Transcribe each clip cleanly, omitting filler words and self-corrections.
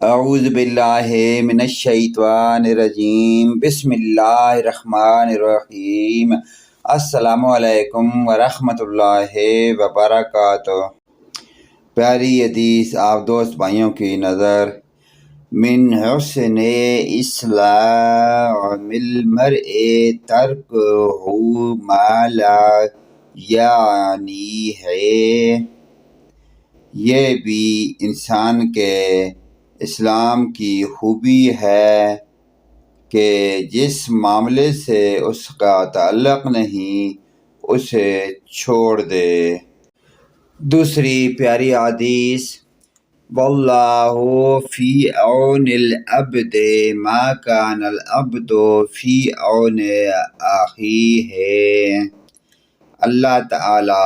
اعوذ باللہ من الشیطان الرجیم، بسم اللہ الرحمن الرحیم۔ السلام علیکم ورحمۃ اللہ وبرکاتہ۔ پیاری حدیث آپ دوست بھائیوں کی نظر من حسن اسلام المرء ترکہ ما لا یعنی ہے، یہ بھی انسان کے اسلام کی خوبی ہے کہ جس معاملے سے اس کا تعلق نہیں اسے چھوڑ دے۔ دوسری پیاری حدیث، واللہ فی عون العبد ما کان العبد فی عون اخیہ، اللہ تعالی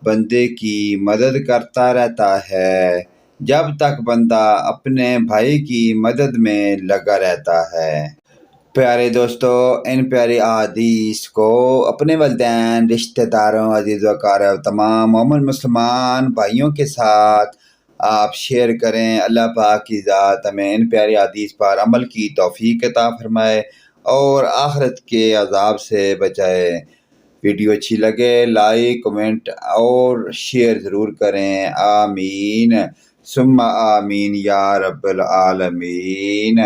بندے کی مدد کرتا رہتا ہے جب تک بندہ اپنے بھائی کی مدد میں لگا رہتا ہے۔ پیارے دوستو، ان پیاری احادیث کو اپنے والدین، رشتہ داروں، عزیز و اقارب، تمام مومن مسلمان بھائیوں کے ساتھ آپ شیئر کریں۔ اللہ پاک کی ذات ہمیں ان پیاری احادیث پر عمل کی توفیق عطا فرمائے اور آخرت کے عذاب سے بچائے۔ ویڈیو اچھی لگے لائک، کمنٹ اور شیئر ضرور کریں۔ آمین ثم آمین یا رب العالمین۔